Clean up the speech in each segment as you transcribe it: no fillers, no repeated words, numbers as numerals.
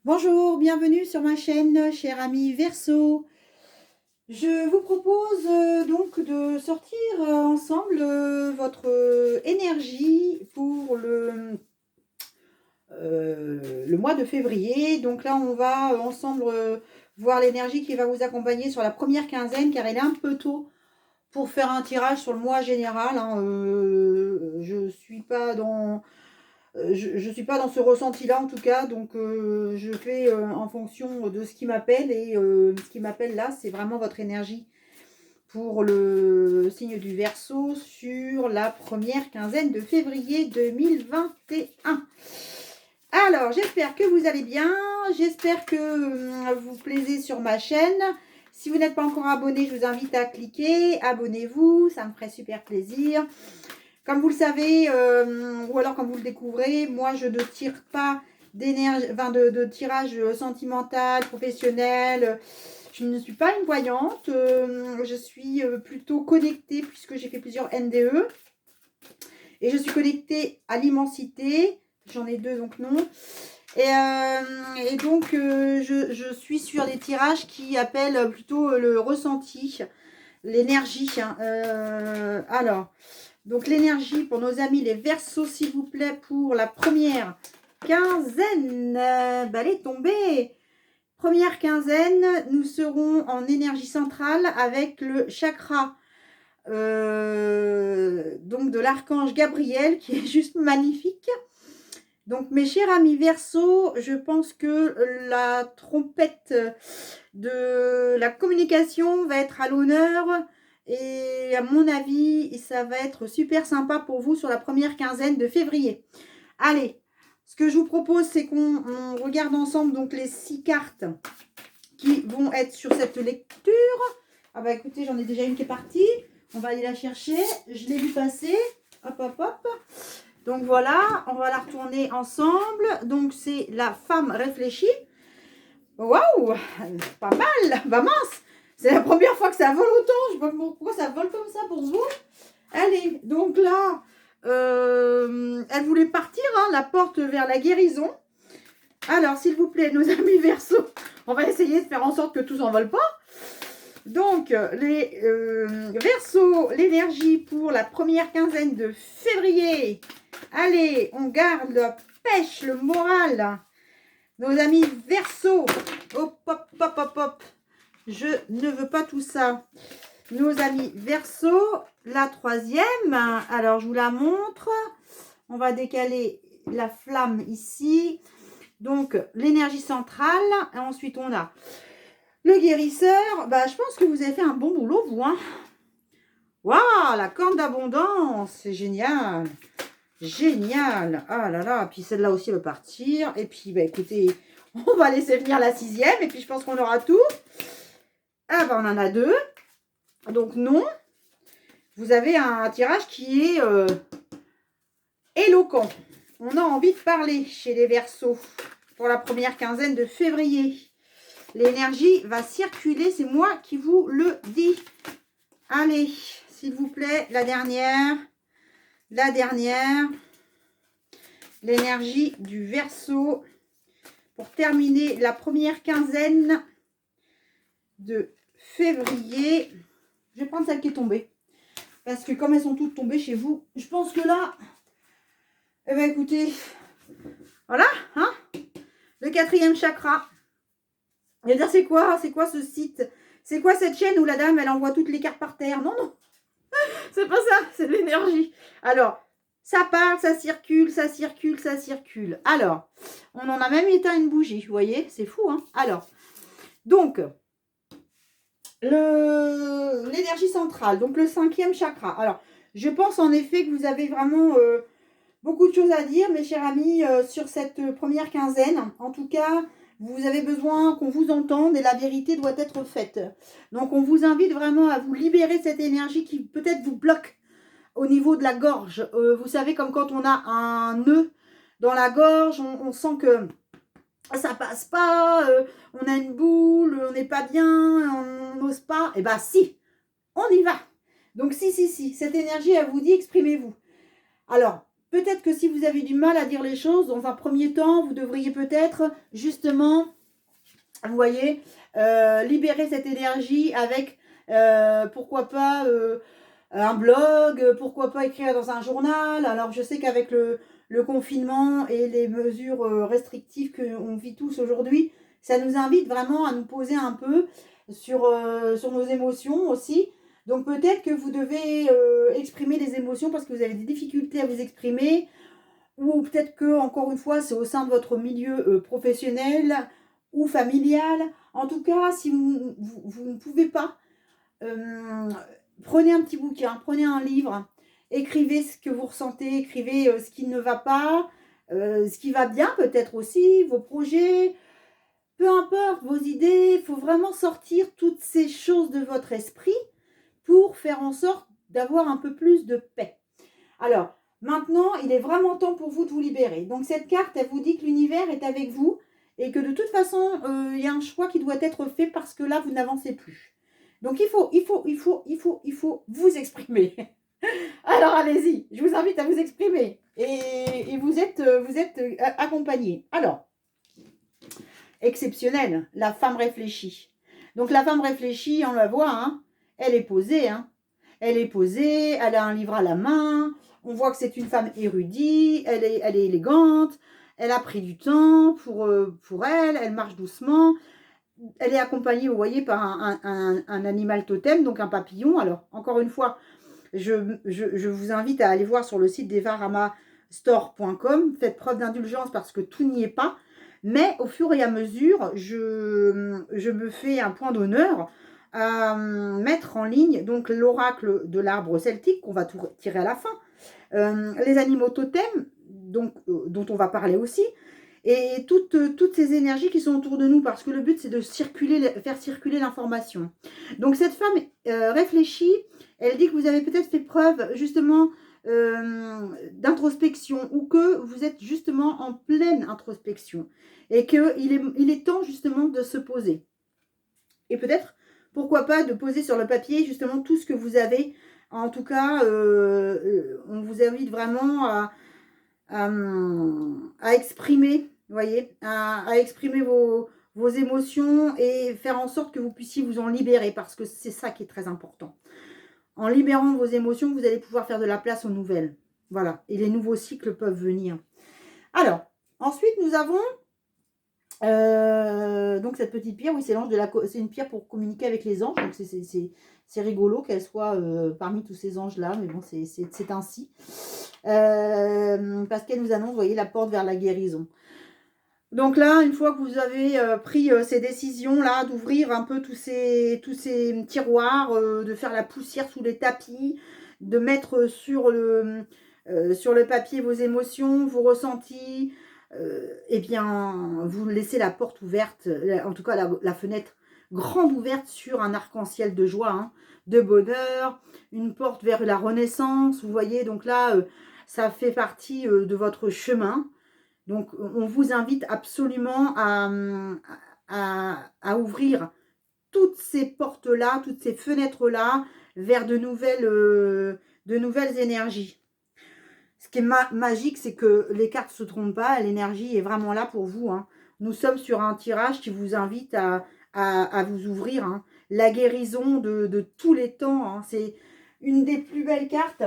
Bonjour, bienvenue sur ma chaîne, cher ami Verseau. Je vous propose donc de sortir ensemble votre énergie pour le mois de février. Donc là, on va ensemble voir l'énergie qui va vous accompagner sur la première quinzaine, car il est un peu tôt pour faire un tirage sur le mois général. Je suis pas dans je suis pas dans ce ressenti-là en tout cas, donc je fais en fonction de ce qui m'appelle et ce qui m'appelle là, c'est vraiment votre énergie pour le signe du Verseau sur la première quinzaine de février 2021. Alors, j'espère que vous allez bien, j'espère que vous plaisez sur ma chaîne. Si vous n'êtes pas encore abonné, je vous invite à cliquer, abonnez-vous, ça me ferait super plaisir. Comme vous le savez, ou alors quand vous le découvrez, moi je ne tire pas d'énergie, enfin de tirage sentimental, professionnel. Je ne suis pas une voyante. Je suis plutôt connectée puisque j'ai fait plusieurs NDE. Et je suis connectée à l'immensité. J'en ai deux donc non. Et donc je suis sur des tirages qui appellent plutôt le ressenti, l'énergie. Alors. Donc l'énergie pour nos amis les Verseaux, s'il vous plaît, pour la première quinzaine. Elle est tombée. Première quinzaine, nous serons en énergie centrale avec le chakra donc de l'archange Gabriel qui est juste magnifique. Donc mes chers amis Verseaux, je pense que la trompette de la communication va être à l'honneur. Et à mon avis, ça va être super sympa pour vous sur la première quinzaine de février. Allez, ce que je vous propose, c'est qu'on regarde ensemble donc les 6 cartes qui vont être sur cette lecture. Ah bah écoutez, j'en ai déjà une qui est partie. On va aller la chercher. Je l'ai vu passer. Hop, hop, hop. Donc voilà, on va la retourner ensemble. Donc c'est la femme réfléchie. Waouh, pas mal. Bah mince. C'est la première fois que ça vole autant. Je sais pas pourquoi ça vole comme ça pour vous. Allez, donc là, elle voulait partir, hein, la porte vers la guérison. Alors, s'il vous plaît, nos amis Verseaux, on va essayer de faire en sorte que tout s'envole pas. Donc, les Verseaux, l'énergie pour la première quinzaine de février. Allez, on garde la pêche, le moral. Nos amis Verseaux. Hop, hop, hop, hop, hop. Je ne veux pas tout ça. Nos amis Verseaux, la troisième. Alors, je vous la montre. On va décaler la flamme ici. Donc, l'énergie centrale. Et ensuite, on a le guérisseur. Bah, je pense que vous avez fait un bon boulot, vous. Hein. Waouh, la corne d'abondance. C'est génial. Génial. Ah là là. Puis celle-là aussi va partir. Et puis, bah, écoutez, on va laisser venir la sixième. Et puis, je pense qu'on aura tout. Ah bah on en a deux. Donc non. Vous avez un tirage qui est éloquent. On a envie de parler chez les Verseaux pour la première quinzaine de février. L'énergie va circuler, c'est moi qui vous le dis. Allez, s'il vous plaît, la dernière. La dernière. L'énergie du Verseau pour terminer la première quinzaine de février. Je vais prendre celle qui est tombée. Parce que comme elles sont toutes tombées chez vous, je pense que là, eh bien écoutez, voilà, hein, le quatrième chakra. Je veux dire, c'est quoi ce site? C'est quoi cette chaîne où la dame, elle envoie toutes les cartes par terre? Non, non, c'est pas ça, c'est de l'énergie. Alors, ça parle, ça circule, ça circule, ça circule. Alors, on en a même éteint une bougie, vous voyez, c'est fou, hein. Alors, donc, l'énergie centrale, donc le cinquième chakra. Alors, je pense en effet que vous avez vraiment beaucoup de choses à dire, mes chers amis, sur cette première quinzaine. En tout cas, vous avez besoin qu'on vous entende et la vérité doit être faite. Donc, on vous invite vraiment à vous libérer de cette énergie qui peut-être vous bloque au niveau de la gorge. Vous savez, comme quand on a un nœud dans la gorge, on sent que ça passe pas, on a une boule, on n'est pas bien, on n'ose pas. Eh bien, si, on y va. Donc, si, cette énergie, elle vous dit, exprimez-vous. Alors, peut-être que si vous avez du mal à dire les choses, dans un premier temps, vous devriez peut-être justement, vous voyez, libérer cette énergie avec, pourquoi pas, un blog, pourquoi pas écrire dans un journal. Alors je sais qu'avec le confinement et les mesures restrictives qu'on vit tous aujourd'hui, ça nous invite vraiment à nous poser un peu sur nos émotions aussi. Donc peut-être que vous devez exprimer les émotions parce que vous avez des difficultés à vous exprimer, ou peut-être que, encore une fois, c'est au sein de votre milieu professionnel ou familial. En tout cas, si vous ne pouvez pas, euh, prenez un petit bouquin, prenez un livre, écrivez ce que vous ressentez, écrivez ce qui ne va pas, ce qui va bien peut-être aussi, vos projets, peu importe, vos idées. Il faut vraiment sortir toutes ces choses de votre esprit pour faire en sorte d'avoir un peu plus de paix. Alors, maintenant, il est vraiment temps pour vous de vous libérer. Donc, cette carte, elle vous dit que l'univers est avec vous et que de toute façon, il y a un choix qui doit être fait parce que là, vous n'avancez plus. Donc, il faut vous exprimer. Alors, allez-y, je vous invite à vous exprimer. Et vous êtes accompagné. Alors, exceptionnel, la femme réfléchie. Donc, la femme réfléchie, on la voit, hein, elle est posée, hein. Elle est posée, elle a un livre à la main, on voit que c'est une femme érudite, elle est élégante, elle a pris du temps pour elle, elle marche doucement, elle est accompagnée, vous voyez, par un animal totem, donc un papillon. Alors, encore une fois, je vous invite à aller voir sur le site devarama-store.com, faites preuve d'indulgence parce que tout n'y est pas, mais au fur et à mesure, je me fais un point d'honneur à mettre en ligne donc l'oracle de l'arbre celtique qu'on va tirer à la fin, les animaux totems donc, dont on va parler aussi, et toutes ces énergies qui sont autour de nous, parce que le but c'est de faire circuler l'information. Donc cette femme réfléchit, elle dit que vous avez peut-être fait preuve justement d'introspection, ou que vous êtes justement en pleine introspection et qu'il est temps justement de se poser. Et peut-être, pourquoi pas, de poser sur le papier justement tout ce que vous avez. En tout cas, on vous invite vraiment à exprimer, vous voyez, à exprimer vos émotions et faire en sorte que vous puissiez vous en libérer, parce que c'est ça qui est très important. En libérant vos émotions, vous allez pouvoir faire de la place aux nouvelles. Voilà, et les nouveaux cycles peuvent venir. Alors, ensuite, nous avons donc cette petite pierre, oui, c'est une pierre pour communiquer avec les anges. Donc c'est rigolo qu'elle soit parmi tous ces anges-là, mais bon, c'est ainsi. Parce qu'elle nous annonce, vous voyez, la porte vers la guérison. Donc là, une fois que vous avez pris ces décisions-là, d'ouvrir un peu tous ces tiroirs, de faire la poussière sous les tapis, de mettre sur le papier vos émotions, vos ressentis, eh bien, vous laissez la porte ouverte, en tout cas la fenêtre grande ouverte sur un arc-en-ciel de joie, hein, de bonheur, une porte vers la renaissance, vous voyez. Donc là, ça fait partie de votre chemin. Donc, on vous invite absolument à ouvrir toutes ces portes-là, toutes ces fenêtres-là, vers de nouvelles énergies. Ce qui est magique, c'est que les cartes ne se trompent pas, l'énergie est vraiment là pour vous, hein. Nous sommes sur un tirage qui vous invite à vous ouvrir, hein. La guérison de tous les temps, hein. C'est une des plus belles cartes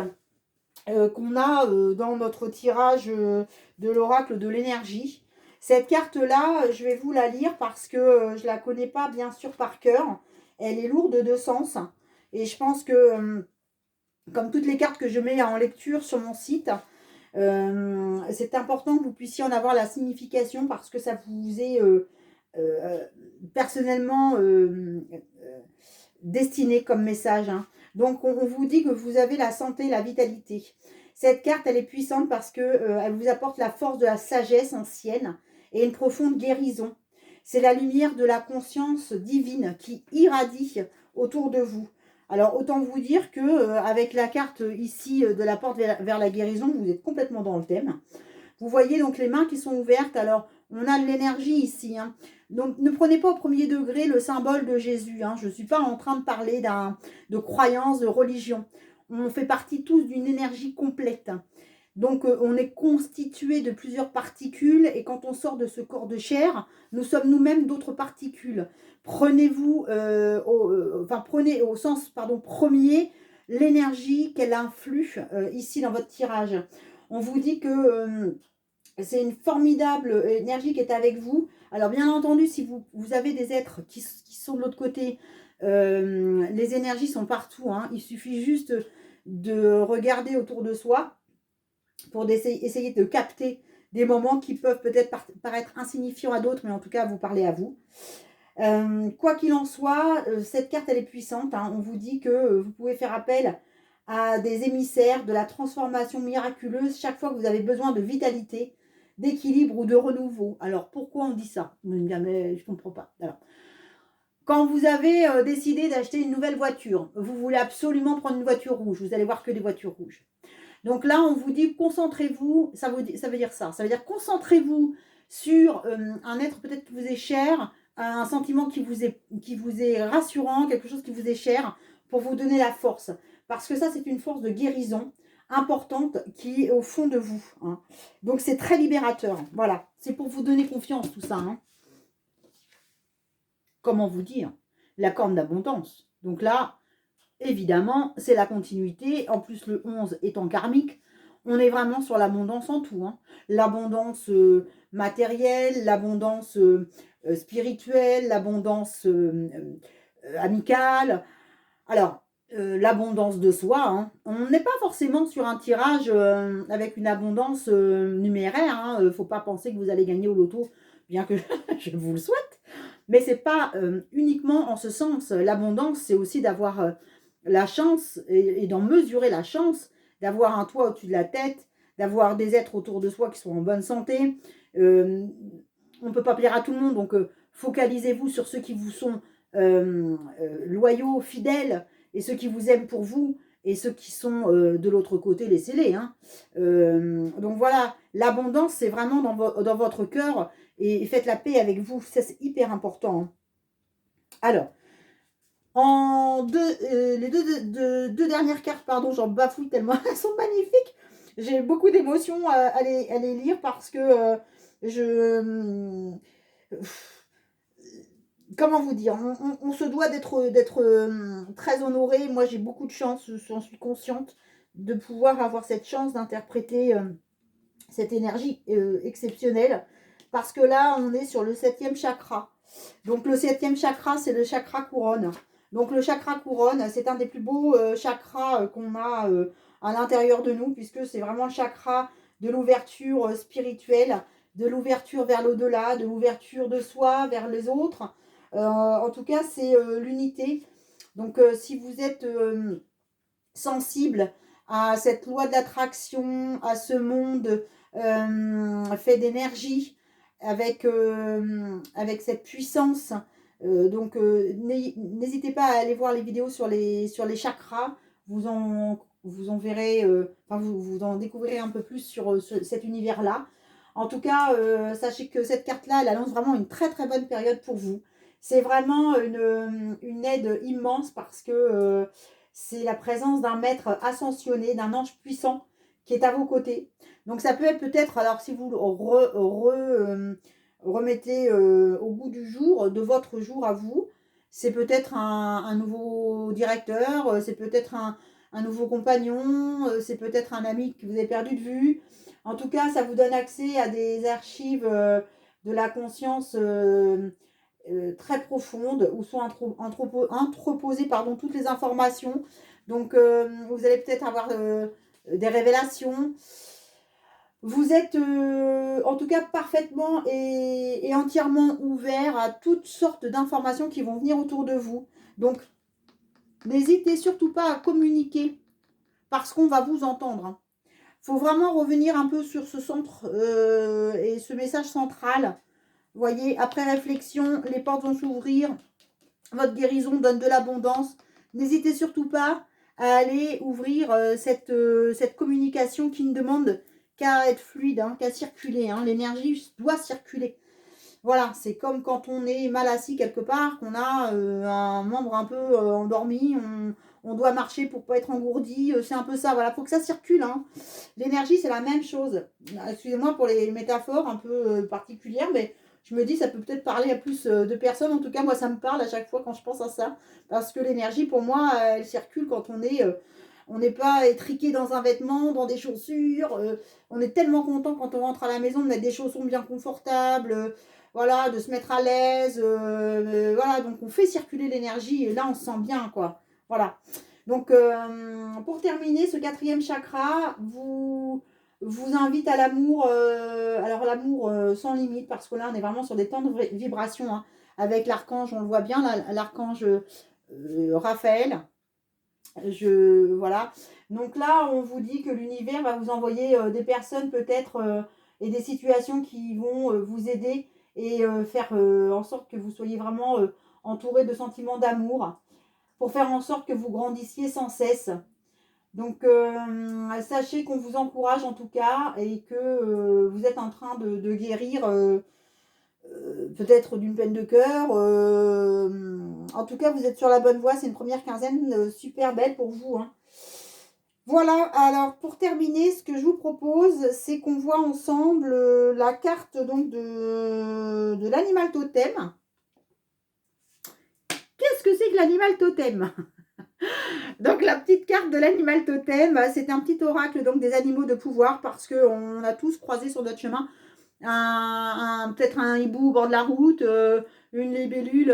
qu'on a dans notre tirage de l'oracle de l'énergie. Cette carte-là, je vais vous la lire parce que je ne la connais pas bien sûr par cœur. Elle est lourde de sens. Et je pense que, comme toutes les cartes que je mets en lecture sur mon site, c'est important que vous puissiez en avoir la signification, parce que ça vous est personnellement destiné comme message, hein. Donc, on vous dit que vous avez la santé, la vitalité. Cette carte, elle est puissante parce qu'elle vous apporte la force de la sagesse ancienne et une profonde guérison. C'est la lumière de la conscience divine qui irradie autour de vous. Alors, autant vous dire que avec la carte ici de la porte vers la guérison, vous êtes complètement dans le thème. Vous voyez donc les mains qui sont ouvertes. Alors, on a de l'énergie ici, hein. Donc, ne prenez pas au premier degré le symbole de Jésus, hein. Je ne suis pas en train de parler de croyance, de religion. On fait partie tous d'une énergie complète. Donc, on est constitué de plusieurs particules et quand on sort de ce corps de chair, nous sommes nous-mêmes d'autres particules. Prenez-vous, prenez au sens premier l'énergie qu'elle influe ici dans votre tirage. On vous dit que c'est une formidable énergie qui est avec vous. Alors, bien entendu, si vous avez des êtres qui sont de l'autre côté, les énergies sont partout. Hein. Il suffit juste de regarder autour de soi pour essayer de capter des moments qui peuvent peut-être paraître insignifiants à d'autres, mais en tout cas vous parler à vous. Quoi qu'il en soit, cette carte elle est puissante. Hein. On vous dit que vous pouvez faire appel à des émissaires de la transformation miraculeuse chaque fois que vous avez besoin de vitalité, d'équilibre ou de renouveau. Alors pourquoi on dit ça? Je ne comprends pas. Alors, quand vous avez décidé d'acheter une nouvelle voiture, vous voulez absolument prendre une voiture rouge, vous allez voir que des voitures rouges. Donc là, on vous dit, concentrez-vous, ça veut dire ça. Ça veut dire concentrez-vous sur un être peut-être qui vous est cher, un sentiment qui vous est rassurant, quelque chose qui vous est cher, pour vous donner la force. Parce que ça, c'est une force de guérison importante qui est au fond de vous. Hein. Donc c'est très libérateur. Voilà, c'est pour vous donner confiance tout ça. Hein. Comment vous dire? La corne d'abondance. Donc là, évidemment, c'est la continuité. En plus, le 11 étant karmique, on est vraiment sur l'abondance en tout. Hein. L'abondance matérielle, l'abondance spirituelle, l'abondance amicale. Alors, l'abondance de soi. Hein. On n'est pas forcément sur un tirage avec une abondance numéraire. Il ne faut pas penser que vous allez gagner au loto, bien que je vous le souhaite. Mais ce n'est pas uniquement en ce sens. L'abondance, c'est aussi d'avoir la chance et d'en mesurer la chance, d'avoir un toit au-dessus de la tête, d'avoir des êtres autour de soi qui sont en bonne santé. On ne peut pas plaire à tout le monde, donc focalisez-vous sur ceux qui vous sont loyaux, fidèles, et ceux qui vous aiment pour vous, et ceux qui sont de l'autre côté, laissez-les. Hein. Donc voilà, l'abondance, c'est vraiment dans votre cœur, et faites la paix avec vous, ça c'est hyper important. Hein. Alors, les deux dernières cartes, pardon, j'en bafouille tellement elles sont magnifiques. J'ai beaucoup d'émotions à les lire parce que comment vous dire, on se doit d'être très honoré. Moi, j'ai beaucoup de chance, j'en suis consciente, de pouvoir avoir cette chance d'interpréter cette énergie exceptionnelle. Parce que là, on est sur le 7e chakra. Donc, le 7e chakra, c'est le chakra couronne. Donc, le chakra couronne, c'est un des plus beaux chakras qu'on a à l'intérieur de nous, puisque c'est vraiment le chakra de l'ouverture spirituelle, de l'ouverture vers l'au-delà, de l'ouverture de soi vers les autres. En tout cas, c'est l'unité. Donc, si vous êtes sensible à cette loi de l'attraction, à ce monde fait d'énergie, avec cette puissance, donc n'hésitez pas à aller voir les vidéos sur les chakras. Vous en verrez, vous en découvrirez un peu plus sur cet univers-là. En tout cas, sachez que cette carte-là, elle annonce vraiment une très très bonne période pour vous. C'est vraiment une aide immense parce que c'est la présence d'un maître ascensionné, d'un ange puissant qui est à vos côtés. Donc ça peut être peut-être, alors si vous remettez au bout du jour, de votre jour à vous, c'est peut-être un nouveau directeur, c'est peut-être un nouveau compagnon, c'est peut-être un ami que vous avez perdu de vue. En tout cas, ça vous donne accès à des archives de la conscience très profondes où sont entreposées toutes les informations. Donc, vous allez peut-être avoir des révélations. Vous êtes en tout cas parfaitement et entièrement ouvert à toutes sortes d'informations qui vont venir autour de vous. Donc, n'hésitez surtout pas à communiquer parce qu'on va vous entendre. Il faut vraiment revenir un peu sur ce centre et ce message central. Vous voyez, après réflexion, les portes vont s'ouvrir. Votre guérison donne de l'abondance. N'hésitez surtout pas à aller ouvrir cette communication qui ne demande qu'à être fluide, qu'à circuler. L'énergie doit circuler. Voilà, c'est comme quand on est mal assis quelque part, qu'on a un membre un peu endormi, on doit marcher pour pas être engourdi, c'est un peu ça, voilà, faut que ça circule, hein. L'énergie, c'est la même chose. Excusez-moi pour les métaphores un peu particulières, mais je me dis, ça peut peut-être parler à plus de personnes. En tout cas, moi, ça me parle à chaque fois quand je pense à ça, parce que l'énergie, pour moi, elle circule quand on n'est pas étriqué dans un vêtement, dans des chaussures. On est tellement content quand on rentre à la maison de mettre des chaussons bien confortables. Voilà, de se mettre à l'aise, voilà, donc on fait circuler l'énergie et là on se sent bien, quoi. Voilà. Donc pour terminer, ce quatrième chakra vous invite à l'amour, alors l'amour sans limite, parce que là on est vraiment sur des temps de vibration, hein, avec l'archange, on le voit bien, l'archange Raphaël. Voilà. Donc là, on vous dit que l'univers va vous envoyer des personnes peut-être et des situations qui vont vous aider et faire en sorte que vous soyez vraiment entouré de sentiments d'amour pour faire en sorte que vous grandissiez sans cesse. Donc, sachez qu'on vous encourage en tout cas et que vous êtes en train de guérir peut-être d'une peine de cœur. En tout cas, vous êtes sur la bonne voie. C'est une première quinzaine super belle pour vous, hein. Voilà, alors pour terminer, ce que je vous propose, c'est qu'on voit ensemble la carte donc de l'animal totem. Qu'est-ce que c'est que l'animal totem? Donc la petite carte de l'animal totem, c'est un petit oracle donc des animaux de pouvoir, parce qu'on a tous croisé sur notre chemin peut-être un hibou au bord de la route, une libellule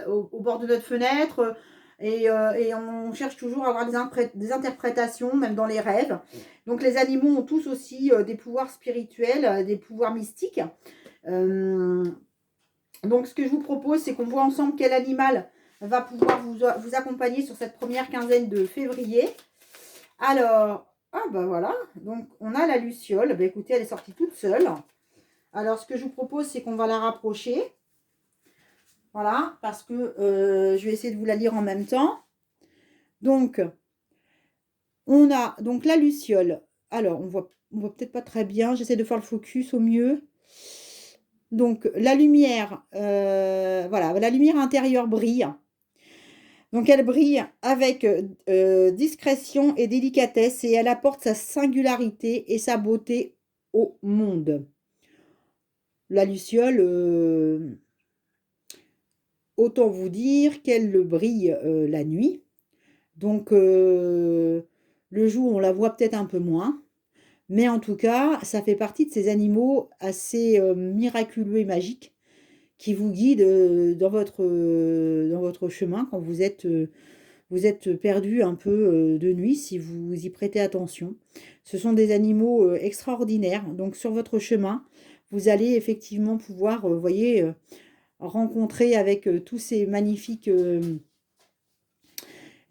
au bord de notre fenêtre, et on cherche toujours à avoir des interprétations, même dans les rêves. Donc les animaux ont tous aussi des pouvoirs spirituels, des pouvoirs mystiques. Donc ce que je vous propose, c'est qu'on voit ensemble quel animal va pouvoir vous accompagner sur cette première quinzaine de février. Alors, ah bah voilà, donc on a la luciole. Bah écoutez, elle est sortie toute seule. Alors ce que je vous propose, c'est qu'on va la rapprocher. Voilà, parce que je vais essayer de vous la lire en même temps. Donc, on a donc la luciole. Alors, on voit peut-être pas très bien. J'essaie de faire le focus au mieux. Donc, la lumière, voilà, la lumière intérieure brille. Donc, elle brille avec discrétion et délicatesse et elle apporte sa singularité et sa beauté au monde. La luciole, autant vous dire qu'elle brille la nuit. Donc, le jour, on la voit peut-être un peu moins. Mais en tout cas, ça fait partie de ces animaux assez miraculeux et magiques qui vous guident dans votre chemin quand vous êtes perdu un peu de nuit, si vous y prêtez attention. Ce sont des animaux extraordinaires. Donc, sur votre chemin, vous allez effectivement pouvoir, vous voyez, rencontrer avec tous ces magnifiques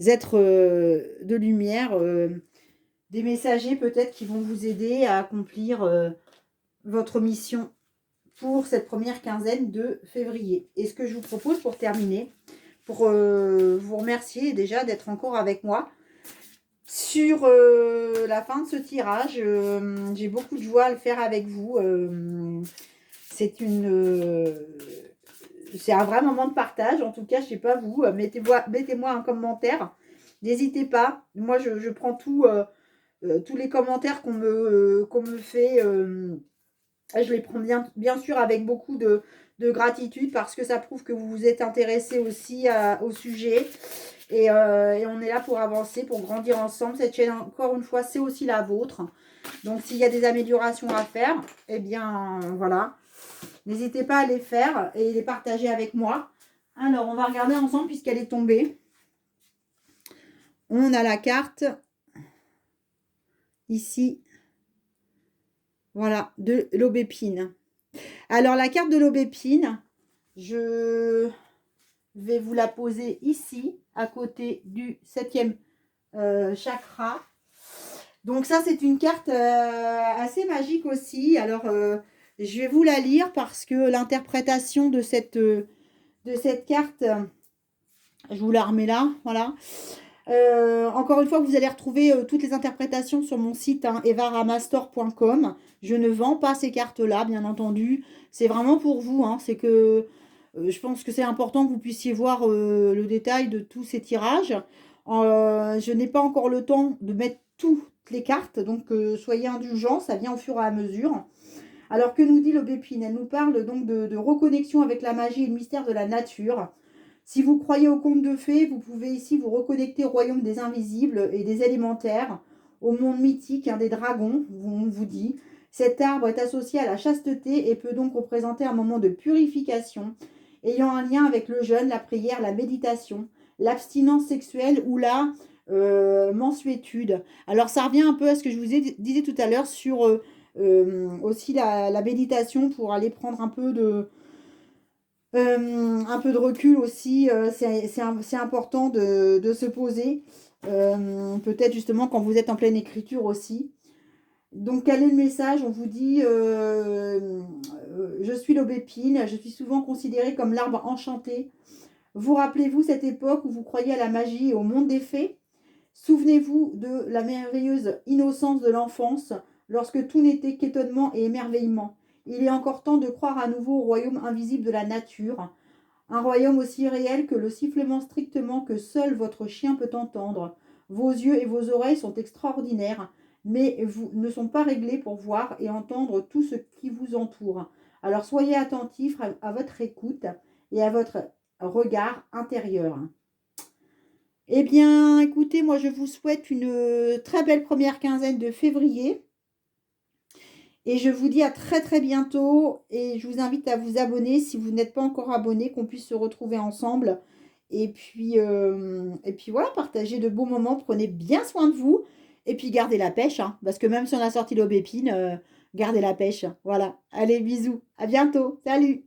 êtres de lumière, des messagers peut-être qui vont vous aider à accomplir votre mission pour cette première quinzaine de février. Et ce que je vous propose pour terminer, pour vous remercier déjà d'être encore avec moi sur la fin de ce tirage. J'ai beaucoup de joie à le faire avec vous. C'est un vrai moment de partage. En tout cas, je sais pas vous, mettez-moi un commentaire. N'hésitez pas. Moi, je prends tous les commentaires qu'on me fait. Je les prends bien sûr avec beaucoup de gratitude, parce que ça prouve que vous vous êtes intéressé aussi au sujet. Et on est là pour avancer, pour grandir ensemble. Cette chaîne, encore une fois, c'est aussi la vôtre. Donc, s'il y a des améliorations à faire, eh bien, voilà. N'hésitez pas à les faire et les partager avec moi. Alors, on va regarder ensemble puisqu'elle est tombée. On a la carte ici. Voilà, de l'aubépine. Alors, la carte de l'aubépine, je vais vous la poser ici, à côté du 7e chakra. Donc ça, c'est une carte assez magique aussi. Alors, je vais vous la lire parce que l'interprétation de cette carte, je vous la remets là, voilà. Encore une fois, vous allez retrouver toutes les interprétations sur mon site, hein, evaramastor.com. Je ne vends pas ces cartes-là, bien entendu. C'est vraiment pour vous, hein. C'est que je pense que c'est important que vous puissiez voir le détail de tous ces tirages. Je n'ai pas encore le temps de mettre toutes les cartes, donc soyez indulgents, ça vient au fur et à mesure. Alors que nous dit l'aubépine? Elle nous parle donc de reconnexion avec la magie et le mystère de la nature. Si vous croyez aux contes de fées, vous pouvez ici vous reconnecter au royaume des invisibles et des élémentaires, au monde mythique, hein, des dragons, on vous dit. Cet arbre est associé à la chasteté et peut donc représenter un moment de purification, ayant un lien avec le jeûne, la prière, la méditation, l'abstinence sexuelle ou la mensuétude. Alors ça revient un peu à ce que je vous disais tout à l'heure sur aussi la méditation pour aller prendre un peu de recul aussi. C'est important de se poser. Peut-être justement quand vous êtes en pleine écriture aussi. Donc, quel est le message? On vous dit, je suis l'aubépine, je suis souvent considérée comme l'arbre enchanté. Vous rappelez-vous cette époque où vous croyez à la magie et au monde des fées? Souvenez-vous de la merveilleuse innocence de l'enfance, lorsque tout n'était qu'étonnement et émerveillement. Il est encore temps de croire à nouveau au royaume invisible de la nature, un royaume aussi réel que le sifflement strictement que seul votre chien peut entendre. Vos yeux et vos oreilles sont extraordinaires, mais vous ne sont pas réglés pour voir et entendre tout ce qui vous entoure. Alors soyez attentifs à votre écoute et à votre regard intérieur. Eh bien, écoutez, moi je vous souhaite une très belle première quinzaine de février. Et je vous dis à très très bientôt. Et je vous invite à vous abonner si vous n'êtes pas encore abonné, qu'on puisse se retrouver ensemble. Et puis voilà, partagez de beaux moments, prenez bien soin de vous. Et puis gardez la pêche, hein, parce que même si on a sorti l'aubépine, gardez la pêche. Voilà. Allez, bisous. À bientôt. Salut.